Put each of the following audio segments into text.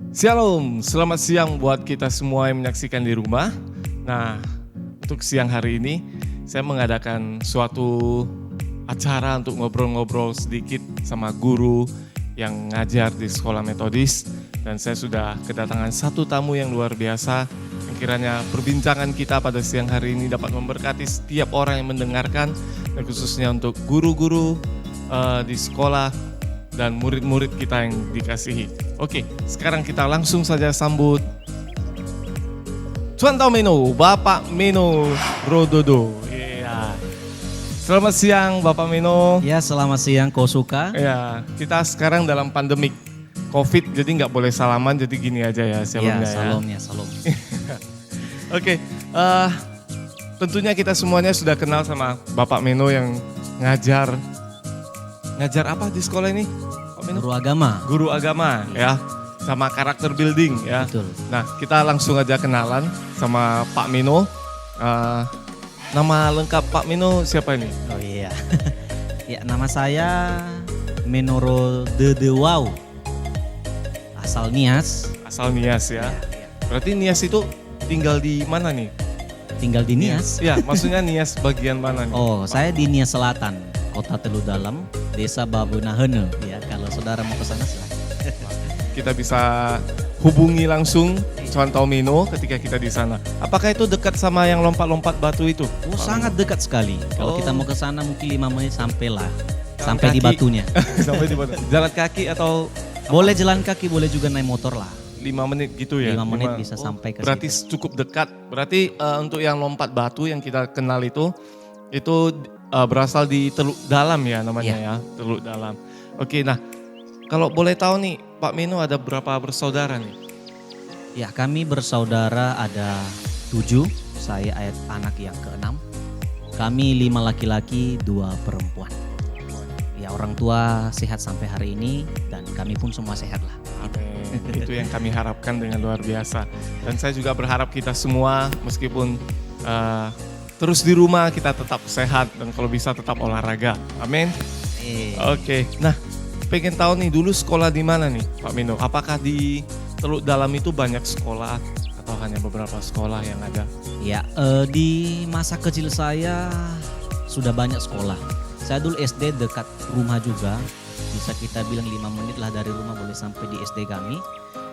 Shalom, selamat siang buat kita semua yang menyaksikan di rumah. Nah, untuk siang hari ini saya mengadakan suatu acara untuk ngobrol-ngobrol sedikit sama guru yang ngajar di sekolah metodis. Dan saya sudah kedatangan satu tamu yang luar biasa. Yang kiranya perbincangan kita pada siang hari ini dapat memberkati setiap orang yang mendengarkan. Dan khususnya untuk guru-guru di sekolah dan murid-murid kita yang dikasihi. Oke, sekarang kita langsung saja sambut Tuan Tau Meno, Bapak Meno Rododo. Iya. Selamat siang Bapak Meno. Ya, selamat siang Kosuka. Ya, kita sekarang dalam pandemik COVID, jadi nggak boleh salaman, jadi gini aja ya shalomnya ya. Salam. Oke, tentunya kita semuanya sudah kenal sama Bapak Meno yang ngajar apa di sekolah ini? Guru agama. Guru agama ya, sama karakter building ya. Betul. Nah, kita langsung aja kenalan sama Pak Meno. Nama lengkap Pak Meno siapa ini? Oh iya. Ya, nama saya Menoro Dedewau. Asal Nias. Asal Nias ya. Berarti Nias itu tinggal di mana nih? Tinggal di Nias. Ya, maksudnya Nias bagian mana nih? Oh, saya di Nias Selatan, Kota Telu Dalam, Desa Babunahene. Ya, kalau saudara mau ke sana silahkan. Kita bisa hubungi langsung Tuan Tau Meno ketika kita di sana. Apakah itu dekat sama yang lompat-lompat batu itu? Oh, sangat dekat sekali. Kalau kita mau ke sana mungkin 5 menit sampailah. Jalan Sampai di kaki. batunya. Sampai di batu. Jalan kaki atau Boleh jalan kaki, boleh juga naik motor lah. 5 menit gitu ya? 5 menit bisa sampai ke berarti situ. cukup dekat. Berarti untuk yang lompat batu yang kita kenal itu berasal di Teluk Dalam ya namanya ya, Teluk Dalam. Oke, nah kalau boleh tahu nih Pak Meno ada berapa bersaudara nih? Ya, kami bersaudara ada 7, saya anak yang ke-6. Kami 5 laki-laki, 2 perempuan. Ya, orang tua sehat sampai hari ini dan kami pun semua sehat lah. Amin. Itu yang kami harapkan dengan luar biasa. Dan saya juga berharap kita semua meskipun terus di rumah kita tetap sehat dan kalau bisa tetap olahraga. Amin. Oke, nah pengen tahu nih dulu sekolah di mana nih Pak Meno? Apakah di Teluk Dalam itu banyak sekolah atau hanya beberapa sekolah yang ada? Ya, di masa kecil saya sudah banyak sekolah. Saya dulu SD dekat rumah juga. Bisa kita bilang 5 menit lah dari rumah boleh sampai di SD kami.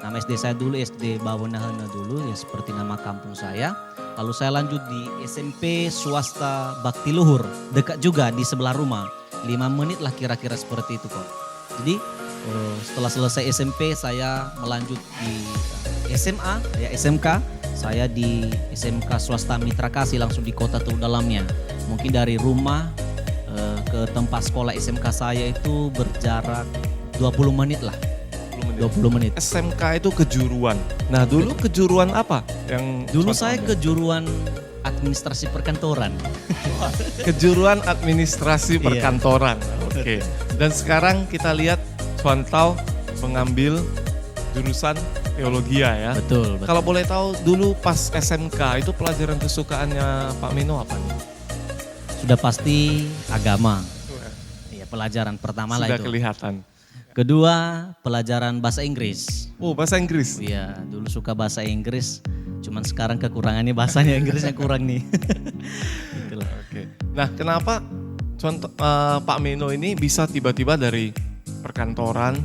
Nama SD saya dulu SD Babunahene dulu ya seperti nama kampung saya. Lalu saya lanjut di SMP swasta Bakti Luhur. Dekat juga di sebelah rumah. 5 menit lah kira-kira seperti itu kok. Jadi setelah selesai SMP saya melanjut di SMA ya SMK. Saya di SMK swasta Mitra Kasih langsung di Kota Teluk Dalamnya. Mungkin dari rumah ke tempat sekolah SMK saya itu berjarak 20 menit lah. 20 menit. SMK itu kejuruan. Nah dulu kejuruan apa? Yang Dulu saya kejuruan administrasi perkantoran. Kejuruan administrasi Iya. perkantoran. Oke. Dan sekarang kita lihat Tuan Tau mengambil jurusan teologi ya. Betul. Kalau boleh tahu dulu pas SMK itu pelajaran kesukaannya Pak Meno apa nih? Sudah pasti agama. Ya, pelajaran pertama lah Sudah itu. kelihatan. Kedua, pelajaran bahasa Inggris. Oh, bahasa Inggris. Iya, dulu suka bahasa Inggris. Cuman sekarang kekurangannya bahasanya Inggrisnya kurang nih. Itulah. Oke. Nah, kenapa contoh Pak Meno ini bisa tiba-tiba dari perkantoran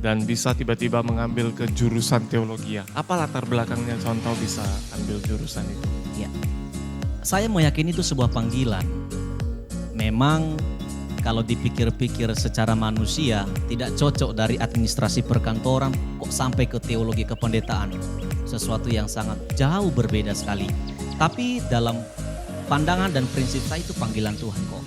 dan bisa tiba-tiba mengambil ke jurusan teologi ya? Apa latar belakangnya contoh bisa ambil jurusan itu? Ya. Saya meyakini itu sebuah panggilan. Memang kalau dipikir-pikir secara manusia tidak cocok dari administrasi perkantoran kok sampai ke teologi kependetaan. Sesuatu yang sangat jauh berbeda sekali. Tapi dalam pandangan dan prinsip saya itu panggilan Tuhan kok.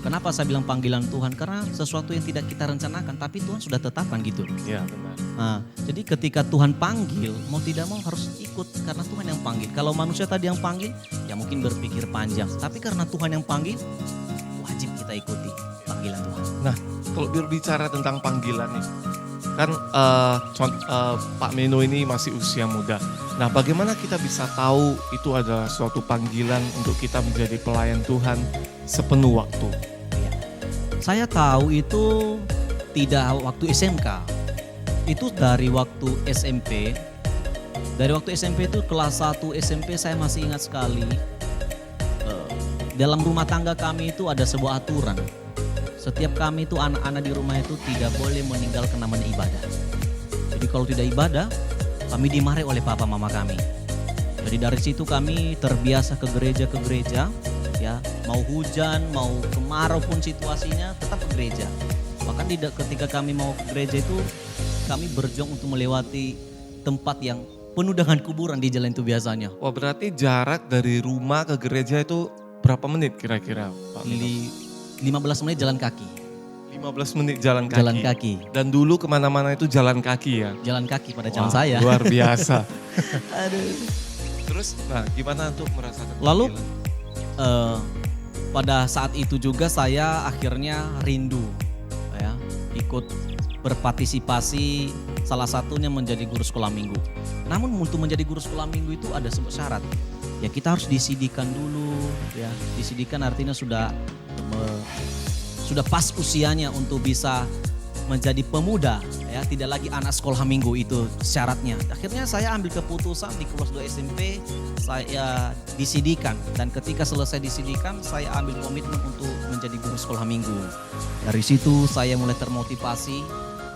Kenapa saya bilang panggilan Tuhan? Karena sesuatu yang tidak kita rencanakan tapi Tuhan sudah tetapkan gitu. Iya benar. Nah, jadi ketika Tuhan panggil, mau tidak mau harus ikut karena Tuhan yang panggil. Kalau manusia tadi yang panggil, ya mungkin berpikir panjang. Tapi karena Tuhan yang panggil, wajib kita ikuti panggilan Tuhan. Nah, kalau berbicara tentang panggilan nih, kan Pak Meno ini masih usia muda. Nah, bagaimana kita bisa tahu itu adalah suatu panggilan untuk kita menjadi pelayan Tuhan sepenuh waktu? Saya tahu itu tidak waktu SMK. Itu dari waktu SMP. Dari waktu SMP itu kelas 1 SMP saya masih ingat sekali. Dalam rumah tangga kami itu ada sebuah aturan. Setiap kami itu anak-anak di rumah itu tidak boleh meninggalkan namanya ibadah. Jadi kalau tidak ibadah, kami dimarahi oleh papa mama kami. Jadi dari situ kami terbiasa ke gereja, ya mau hujan, mau kemarau pun situasinya tetap ke gereja. Bahkan ketika kami mau ke gereja itu kami berjuang untuk melewati tempat yang penuh dengan kuburan di jalan itu biasanya. Wah, berarti jarak dari rumah ke gereja itu berapa menit kira-kira, Pak Mino? 15 menit jalan kaki. 15 menit jalan kaki. Jalan kaki. Dan dulu kemana-mana itu jalan kaki ya? Jalan kaki pada zaman Wah, saya. luar biasa. Aduh. Terus, nah gimana untuk merasakan Lalu panggilan? pada saat itu juga saya akhirnya rindu ya, ikut berpartisipasi, salah satunya menjadi guru sekolah minggu. Namun untuk menjadi guru sekolah minggu itu ada sebuah syarat. Ya kita harus disidikan dulu ya. Disidikan artinya sudah pas usianya untuk bisa menjadi pemuda ya, tidak lagi anak sekolah minggu, itu syaratnya. Akhirnya saya ambil keputusan di kelas 2 SMP saya disidikan, dan ketika selesai disidikan saya ambil komitmen untuk menjadi guru sekolah minggu. Dari situ saya mulai termotivasi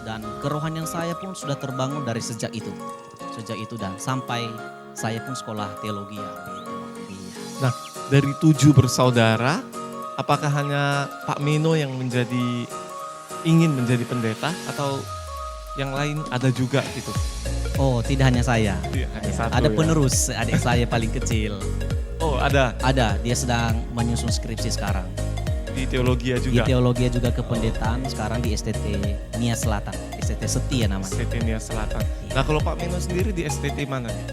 dan kerohanian saya pun sudah terbangun dari sejak itu. Dan sampai saya pun sekolah teologi ya. Nah, dari 7 bersaudara, apakah hanya Pak Mino yang ingin menjadi pendeta atau yang lain ada juga gitu? Oh, tidak hanya saya. Iya, hanya satu Ada ya. penerus, adik saya paling kecil. Oh, ada Ada, dia sedang menyusun skripsi sekarang. di teologi Di juga. teologi juga kependetaan, sekarang di STT Nia Selatan. STT Setia namanya. STT Nia Selatan. Nah, kalau Pak Mino sendiri di STT mana nih?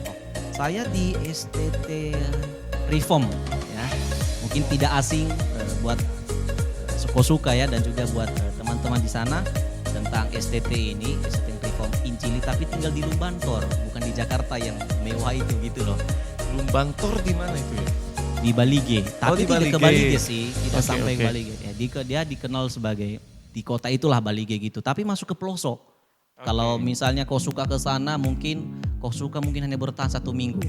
Saya di STT Reform ya. Mungkin tidak asing buat suka-suka ya, dan juga buat teman-teman di sana tentang STT ini, STT Reform Injili, tapi tinggal di Lumbantor, bukan di Jakarta yang mewah itu gitu loh. Lumbantor di mana itu ya? Di Balige, tapi di tidak ke Balige. Balige sih, tidak Oke, sampai oke. ke Balige. Ya, dia dikenal sebagai di kota itulah Balige gitu, tapi masuk ke pelosok. Kalau misalnya kau suka ke sana, mungkin hanya bertahan 1 minggu.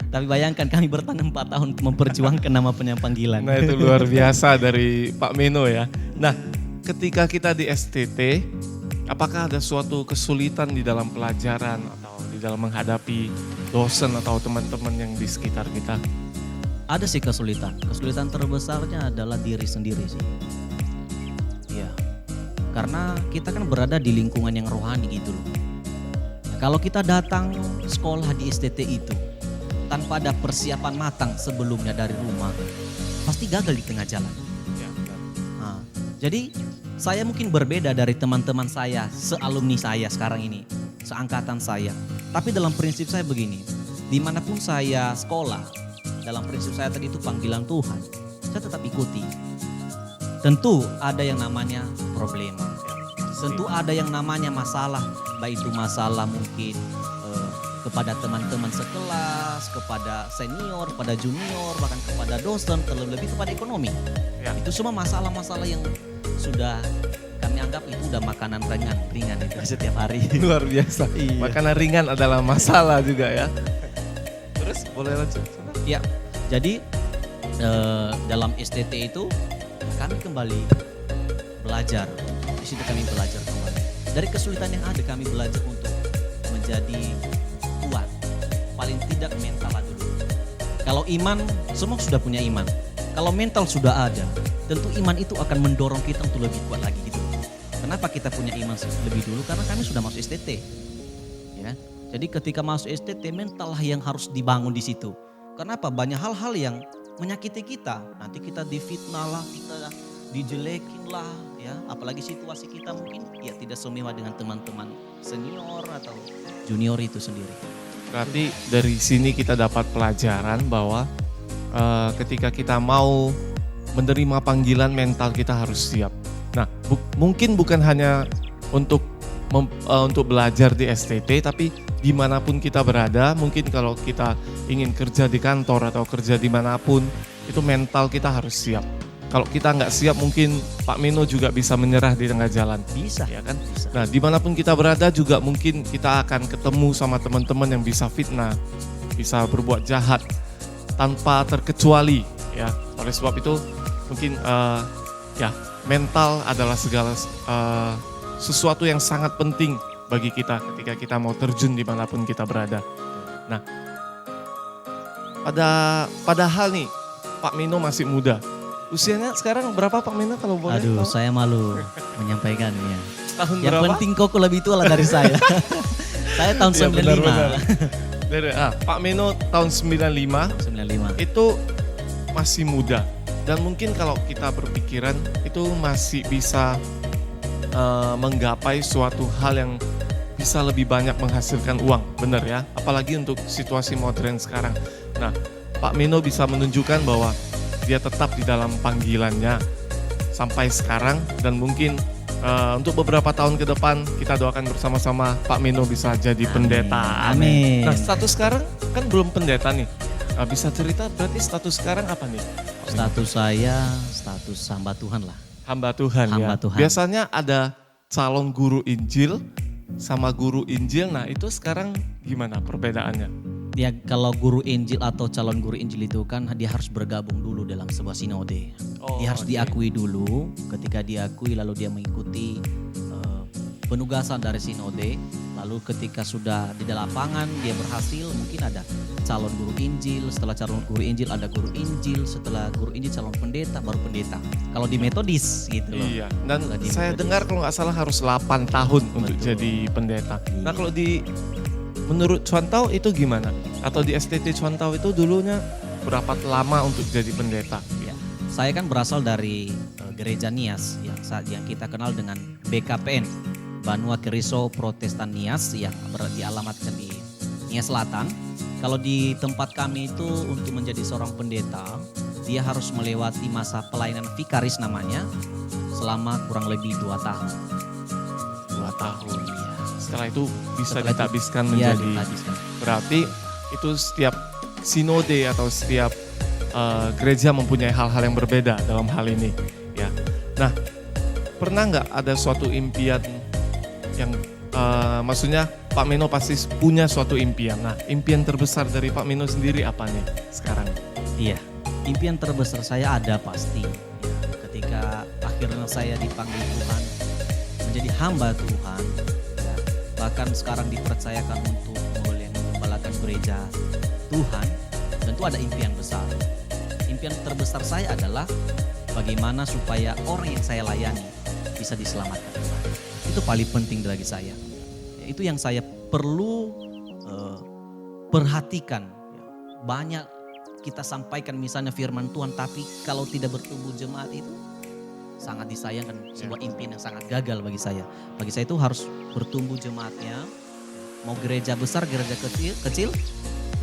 Tapi bayangkan kami bertahan 4 tahun memperjuangkan nama panggilan. Nah, itu luar biasa dari Pak Mino ya. Nah, ketika kita di STT, apakah ada suatu kesulitan di dalam pelajaran atau di dalam menghadapi dosen atau teman-teman yang di sekitar kita? Ada sih kesulitan. Kesulitan terbesarnya adalah diri sendiri sih. Iya. Karena kita kan berada di lingkungan yang rohani gitu loh. Nah, kalau kita datang sekolah di STT itu tanpa ada persiapan matang sebelumnya dari rumah, pasti gagal di tengah jalan. Ya, benar. Nah, jadi saya mungkin berbeda dari teman-teman saya, sealumni saya sekarang ini, seangkatan saya. Tapi dalam prinsip saya begini, dimanapun saya sekolah, dalam prinsip saya tadi itu panggilan Tuhan, saya tetap ikuti. Tentu ada yang namanya problema, tentu ada yang namanya masalah, baik itu masalah mungkin kepada teman-teman sekelas, kepada senior, pada junior, bahkan kepada dosen, terlebih kepada ekonomi. Ya. Itu semua masalah-masalah yang sudah kami anggap itu udah makanan ringan itu setiap hari. Luar biasa. Iya. Makanan ringan adalah masalah juga ya. Terus boleh lanjut? Ya, jadi dalam STT itu kami kembali belajar. Di situ kami belajar kembali. Dari kesulitan yang ada kami belajar untuk menjadi kuat. Paling tidak mental dulu. Kalau iman, semua sudah punya iman. Kalau mental sudah ada, tentu iman itu akan mendorong kita untuk lebih kuat lagi gitu. Kenapa kita punya iman lebih dulu? Karena kami sudah masuk STT. Ya. Jadi ketika masuk STT, mental lah yang harus dibangun di situ. Kenapa? Banyak hal-hal yang menyakiti kita. Nanti kita difitnah lah, kita dijelekin lah, ya. Apalagi situasi kita mungkin ya tidak semewah dengan teman-teman senior atau junior itu sendiri. Berarti dari sini kita dapat pelajaran bahwa ketika kita mau menerima panggilan, mental kita harus siap. Nah, mungkin bukan hanya untuk belajar di STT, tapi dimanapun kita berada, mungkin kalau kita ingin kerja di kantor atau kerja dimanapun, itu mental kita harus siap. kalau kita nggak siap mungkin Pak Mino juga bisa menyerah di tengah jalan. Bisa. Ya kan? Bisa. Nah, dimanapun kita berada juga mungkin kita akan ketemu sama teman-teman yang bisa fitnah, bisa berbuat jahat tanpa terkecuali. Ya, oleh sebab itu mungkin ya mental adalah segala sesuatu yang sangat penting bagi kita ketika kita mau terjun dimanapun kita berada. Nah, padahal nih Pak Mino masih muda. Usianya sekarang berapa Pak Mino kalau boleh Aduh, tahu? saya malu menyampaikannya. Tahun Yang berapa? penting kok lebih tua lah dari saya. Saya tahun Ya, 95. benar-benar. Pak Mino tahun 95 95. itu masih muda. Dan mungkin kalau kita berpikiran itu masih bisa menggapai suatu hal yang bisa lebih banyak menghasilkan uang, benar ya? Apalagi untuk situasi modern sekarang. Nah, Pak Mino bisa menunjukkan bahwa dia tetap di dalam panggilannya sampai sekarang dan mungkin untuk beberapa tahun ke depan kita doakan bersama-sama Pak Mino bisa jadi pendeta. Amin. Nah, status sekarang kan belum pendeta nih. Bisa cerita berarti status sekarang apa nih? Status saya status hamba Tuhan lah. Hamba Tuhan Hamba ya. Tuhan. Biasanya ada calon guru Injil sama guru Injil. Nah, itu sekarang gimana perbedaannya? Ya kalau guru Injil atau calon guru Injil itu kan dia harus bergabung dulu dalam sebuah sinode. Oh, Dia harus oke. diakui dulu, ketika diakui lalu dia mengikuti penugasan dari sinode. Lalu ketika sudah di lapangan dia berhasil, mungkin ada calon guru Injil, setelah calon guru Injil ada guru Injil, setelah guru Injil calon pendeta, baru pendeta. Kalau di metodis gitu loh. Iya, dan Kalau di saya metodis. dengar kalau nggak salah harus 8 tahun untuk Betul. jadi pendeta. Nah, Iya. kalau menurut Cuantau itu gimana? Atau di STT Cuantau itu dulunya berapa lama untuk jadi pendeta? Ya, saya kan berasal dari gereja Nias yang kita kenal dengan BKPN, Banua Keriso Protestan Nias, yang dialamatkan di Nias Selatan. Kalau di tempat kami itu untuk menjadi seorang pendeta, dia harus melewati masa pelayanan vikaris namanya selama kurang lebih 2 tahun. 2 tahun. Ya. Setelah itu bisa Setelah itu, ditabiskan Iya, menjadi, ditabiskan. berarti itu setiap sinode atau setiap gereja mempunyai hal-hal yang berbeda dalam hal ini. Ya. Nah, pernah nggak ada suatu impian yang maksudnya Pak Mino pasti punya suatu impian. Nah, impian terbesar dari Pak Mino sendiri apa nih sekarang? Iya, impian terbesar saya ada pasti. Ya, ketika akhirnya saya dipanggil Tuhan menjadi hamba Tuhan, ya, bahkan sekarang dipercayakan untuk mengembalakan gereja Tuhan, tentu ada impian besar. Impian terbesar saya adalah bagaimana supaya orang yang saya layani bisa diselamatkan Tuhan. Itu paling penting bagi saya. Ya, itu yang saya perlu perhatikan. Ya, banyak kita sampaikan misalnya firman Tuhan, tapi kalau tidak bertumbuh jemaat itu sangat disayangkan, sebuah impian yang sangat gagal bagi saya. Bagi saya itu harus bertumbuh jemaatnya, mau gereja besar, gereja kecil,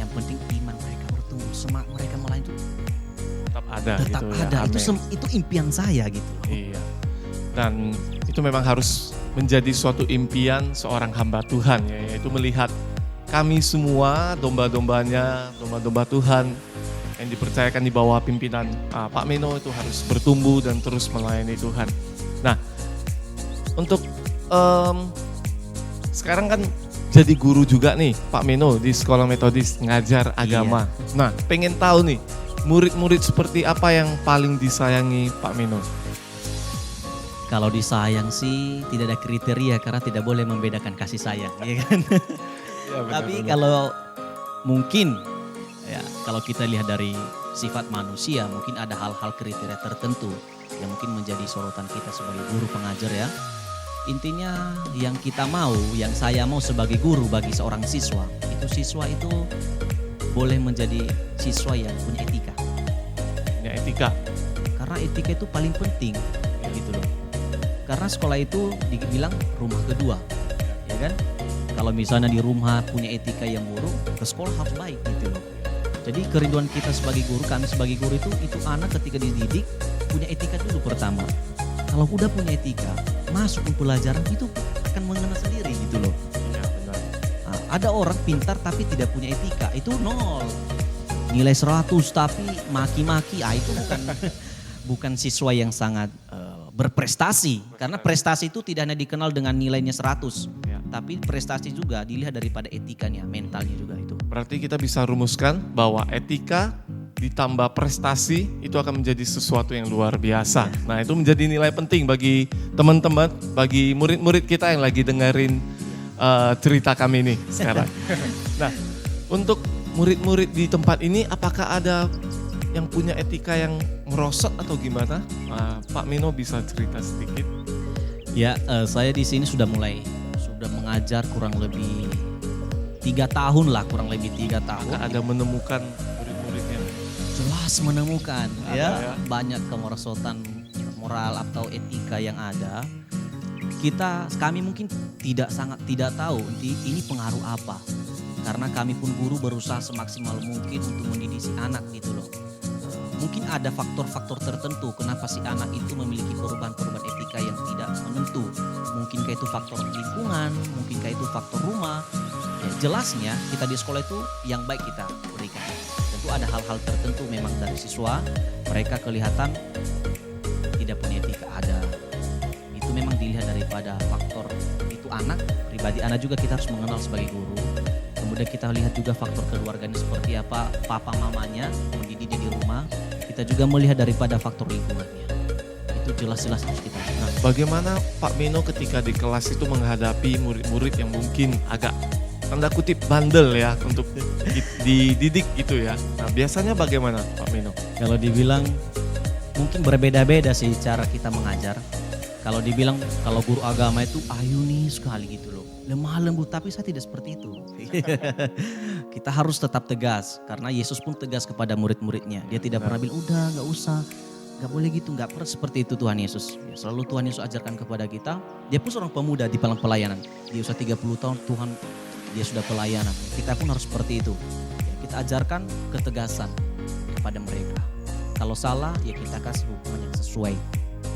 yang penting iman mereka bertumbuh, semangat mereka melayani itu Tetap ada tetap gitu ya. ada. Amin. Itu impian saya gitu. Iya. Dan itu memang harus menjadi suatu impian seorang hamba Tuhan ya, yaitu melihat kami semua domba-dombanya, domba-domba Tuhan yang dipercayakan di bawah pimpinan Pak Mino itu harus bertumbuh dan terus melayani Tuhan. Nah, untuk sekarang kan jadi guru juga nih Pak Mino di sekolah metodis ngajar agama. Nah, pengen tahu nih murid-murid seperti apa yang paling disayangi Pak Mino? Kalau disayang sih tidak ada kriteria karena tidak boleh membedakan kasih sayang, ya kan? Ya, Tapi benar-benar. kalau mungkin ya kalau kita lihat dari sifat manusia mungkin ada hal-hal kriteria tertentu yang mungkin menjadi sorotan kita sebagai guru pengajar ya. Intinya yang kita mau, yang saya mau sebagai guru bagi seorang siswa, itu siswa itu boleh menjadi siswa yang punya etika. punya etika. Karena etika itu paling penting gitu loh. Karena sekolah itu dibilang rumah kedua, ya kan? Kalau misalnya di rumah punya etika yang buruk, ke sekolah harus baik gitu loh. Jadi kerinduan kita sebagai guru, kami sebagai guru itu anak ketika dididik punya etika dulu pertama. Kalau udah punya etika, masuk ke pelajaran itu akan mengenal sendiri gitu loh. Iya benar. Nah, ada orang pintar tapi tidak punya etika, itu nol. Nilai 100 tapi maki-maki, itu bukan siswa yang sangat berprestasi. Karena prestasi itu tidak hanya dikenal dengan nilainya 100. Ya. Tapi prestasi juga dilihat daripada etikanya, mentalnya juga itu. Berarti kita bisa rumuskan bahwa etika ditambah prestasi itu akan menjadi sesuatu yang luar biasa. Nah, itu menjadi nilai penting bagi teman-teman, bagi murid-murid kita yang lagi dengerin cerita kami ini sekarang. Nah, untuk murid-murid di tempat ini apakah ada yang punya etika yang merosot atau gimana? Pak Mino bisa cerita sedikit? Ya, saya di sini sudah mengajar kurang lebih 3 tahun lah, kurang lebih 3 tahun. Apakah ada menemukan murid-murid yang Jelas menemukan ya. banyak kemerosotan moral atau etika yang ada. Kami mungkin tidak tahu ini pengaruh apa. Karena kami pun guru berusaha semaksimal mungkin untuk mendidik si anak gitu loh. Mungkin ada faktor-faktor tertentu kenapa si anak itu memiliki perubahan-perubahan etika yang tidak menentu. Mungkinkah itu faktor lingkungan, mungkinkah itu faktor rumah. Ya, jelasnya kita di sekolah itu yang baik kita berikan. Tentu ada hal-hal tertentu memang dari siswa, mereka kelihatan tidak punya etika ada. Itu memang dilihat daripada faktor itu anak, pribadi anak juga kita harus mengenal sebagai guru. Kemudian kita lihat juga faktor keluarganya seperti apa, papa mamanya mendidik dia di rumah. Kita juga melihat daripada faktor lingkungannya. Itu jelas-jelas harus kita lihat. Nah, bagaimana Pak Mino ketika di kelas itu menghadapi murid-murid yang mungkin agak tanda kutip bandel ya untuk dididik gitu ya. Nah, biasanya bagaimana Pak Mino? Kalau dibilang mungkin berbeda-beda sih cara kita mengajar. Kalau dibilang kalau guru agama itu ayuni sekali gitu loh. Lemah lembut, tapi saya tidak seperti itu. Kita harus tetap tegas karena Yesus pun tegas kepada murid-muridnya. Dia tidak pernah bilang udah gak usah, gak boleh gitu, gak pernah seperti itu Tuhan Yesus. Ya, selalu Tuhan Yesus ajarkan kepada kita. Dia pun seorang pemuda di dalam pelayanan. Di usia 30 tahun Tuhan dia sudah pelayanan. Kita pun harus seperti itu. Ya, kita ajarkan ketegasan kepada mereka. Kalau salah ya kita kasih hukuman yang sesuai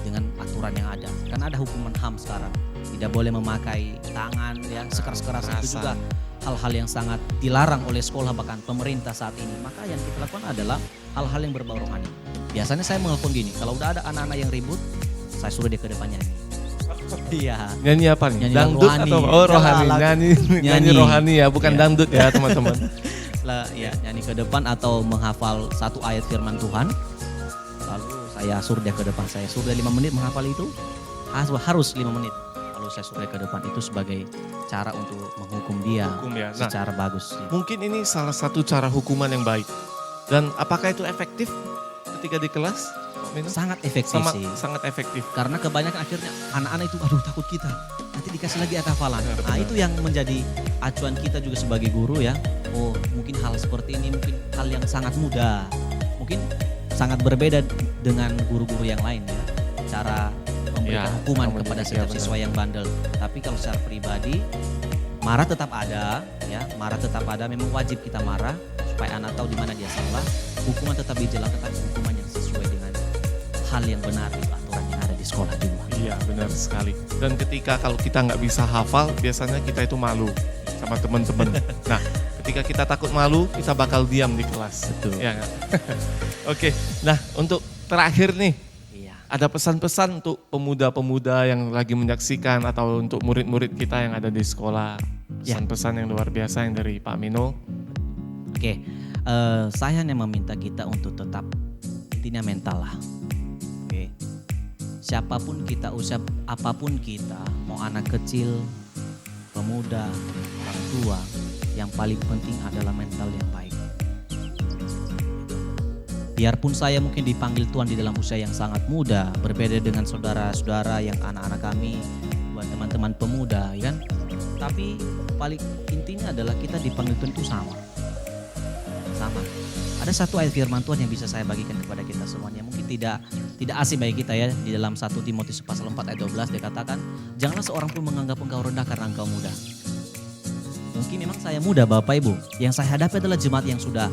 dengan aturan yang ada. Karena ada hukuman HAM sekarang. Tidak boleh memakai tangan ya, sekeras-keras itu juga hal-hal yang sangat dilarang oleh sekolah bahkan pemerintah saat ini. Maka yang kita lakukan adalah hal-hal yang berbau rohani. Biasanya saya melakukan gini, kalau udah ada anak-anak yang ribut, saya suruh dia ke depan nyanyi. Iya. Nyanyi apa nih? Nyanyi Dangdut rohani. atau rohani? Nyanyi rohani ya, bukan dangdut ya teman-teman. Lah ya, nyanyi ke depan atau menghafal satu ayat firman Tuhan. Lalu saya suruh dia ke depan, saya suruh dia 5 menit menghafal itu. Harus 5 menit. Lalu saya suruh dia ke depan, itu sebagai cara untuk menghukum dia Ya. Nah, secara bagus. mungkin ini salah satu cara hukuman yang baik. Dan apakah itu efektif ketika di kelas? Pak Mino? Sangat efektif sih. Sangat efektif. Karena kebanyakan akhirnya anak-anak itu aduh takut kita. Nanti dikasih lagi hafalan. Nah, itu yang menjadi acuan kita juga sebagai guru ya. Oh, mungkin hal seperti ini mungkin hal yang sangat mudah. Mungkin sangat berbeda dengan guru-guru yang lain ya. Cara memberikan hukuman kepada setiap siswa yang bandel. Tapi kalau secara pribadi marah tetap ada ya. Marah tetap ada, memang wajib kita marah supaya anak tahu di mana dia salah. Hukuman tetap dijalankan, tapi hukuman yang sesuai dengan hal yang benar itu aturan yang ada di sekolah juga. Iya, benar sekali. Dan ketika kalau kita nggak bisa hafal, biasanya kita itu malu sama teman-teman. Nah, ketika kita takut malu, kita bakal diam di kelas. Betul. Ya, nggak? Oke, nah untuk terakhir nih, Iya. ada pesan-pesan untuk pemuda-pemuda yang lagi menyaksikan atau untuk murid-murid kita yang ada di sekolah. Pesan-pesan yang luar biasa yang dari Pak Mino. Oke, saya hanya meminta kita untuk tetap intinya mental lah. Oke, siapapun kita, usia apapun kita, mau anak kecil, pemuda, orang tua, yang paling penting adalah mental yang baik. Biarpun saya mungkin dipanggil Tuhan di dalam usia yang sangat muda, berbeda dengan saudara-saudara yang anak-anak kami, buat teman-teman pemuda, ya kan? Tapi paling intinya adalah kita dipanggil Tuhan itu sama. Ada satu ayat firman Tuhan yang bisa saya bagikan kepada kita semuanya. Mungkin tidak asing bagi kita ya. Di dalam 1 Timotius pasal 4 ayat 12 dikatakan, janganlah seorang pun menganggap engkau rendah karena engkau muda. Mungkin memang saya muda Bapak Ibu. Yang saya hadapi adalah jemaat yang sudah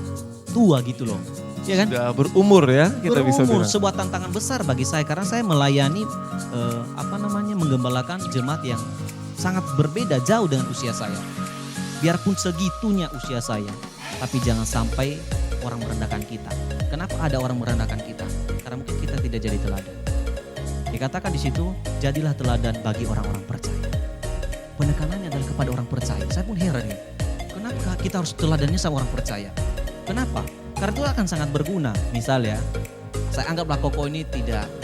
tua gitu loh. Ya kan? Sudah berumur ya, kita bisa Berumur, bilang. sebuah tantangan besar bagi saya karena saya melayani menggembalakan jemaat yang sangat berbeda jauh dengan usia saya. Biarpun segitunya usia saya, tapi jangan sampai orang merendahkan kita. Kenapa ada orang merendahkan kita? Karena mungkin kita tidak jadi teladan. Dikatakan di situ, jadilah teladan bagi orang-orang percaya. Penekanannya adalah kepada orang percaya. Saya pun heran ya, kenapa kita harus teladannya sama orang percaya? Kenapa? Karena itu akan sangat berguna. Misalnya, saya anggaplah koko ini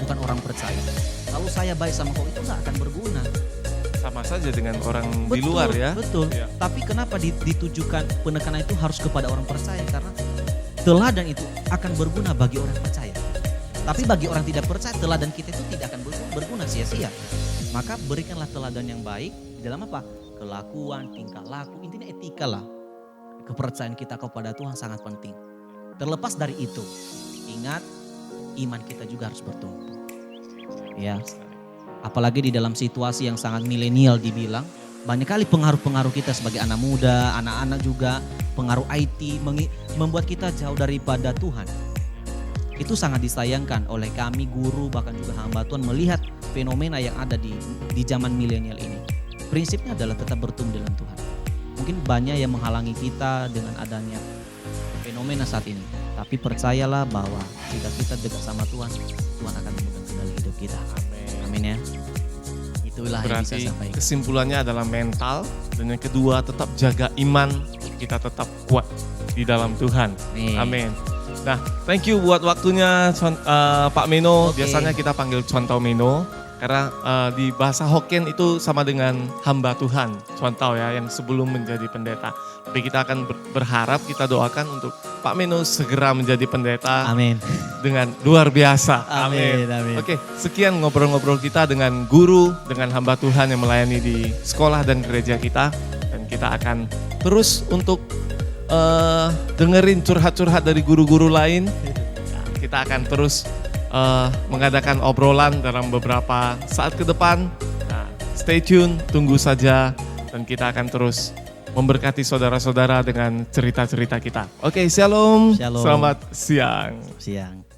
bukan orang percaya. Kalau saya baik sama koko itu nggak akan berguna. Sama saja dengan orang di luar ya. Betul. Iya. Tapi kenapa ditujukan penekanan itu harus kepada orang percaya? Karena teladan itu akan berguna bagi orang percaya. Tapi bagi orang tidak percaya, teladan kita itu tidak akan berguna, sia-sia. Maka berikanlah teladan yang baik di dalam apa? Kelakuan, tingkah laku, intinya etika lah. Kepercayaan kita kepada Tuhan sangat penting. Terlepas dari itu, ingat iman kita juga harus bertumbuh. Ya. Apalagi di dalam situasi yang sangat milenial dibilang, banyak kali pengaruh-pengaruh kita sebagai anak muda, anak-anak juga, pengaruh IT membuat kita jauh daripada Tuhan. Itu sangat disayangkan oleh kami guru bahkan juga hamba Tuhan melihat fenomena yang ada di zaman milenial ini. Prinsipnya adalah tetap bertumbuh dalam Tuhan. Mungkin banyak yang menghalangi kita dengan adanya fenomena saat ini. Tapi percayalah bahwa jika kita dekat sama Tuhan, Tuhan akan memegang kendali hidup kita. Amin ya. Itulah yang bisa Berarti saya sampaikan. kesimpulannya adalah mental, dan yang kedua tetap jaga iman, kita tetap kuat di dalam Tuhan. Amin. Nah, thank you buat waktunya Pak Meno. Oke. Biasanya kita panggil Cuantau Meno karena di bahasa Hokkien itu sama dengan hamba Tuhan, Cuantau ya, yang sebelum menjadi pendeta. Tapi kita akan berharap, kita doakan untuk Pak Meno segera menjadi pendeta. Amin. Dengan luar biasa. Amin, amin. Oke, sekian ngobrol-ngobrol kita dengan guru, dengan hamba Tuhan yang melayani di sekolah dan gereja kita. Dan kita akan terus untuk dengerin curhat-curhat dari guru-guru lain. Kita akan terus mengadakan obrolan dalam beberapa saat ke depan. Nah, stay tune, tunggu saja. Dan kita akan terus memberkati saudara-saudara dengan cerita-cerita kita. Oke, shalom. Shalom. Selamat siang. Siang.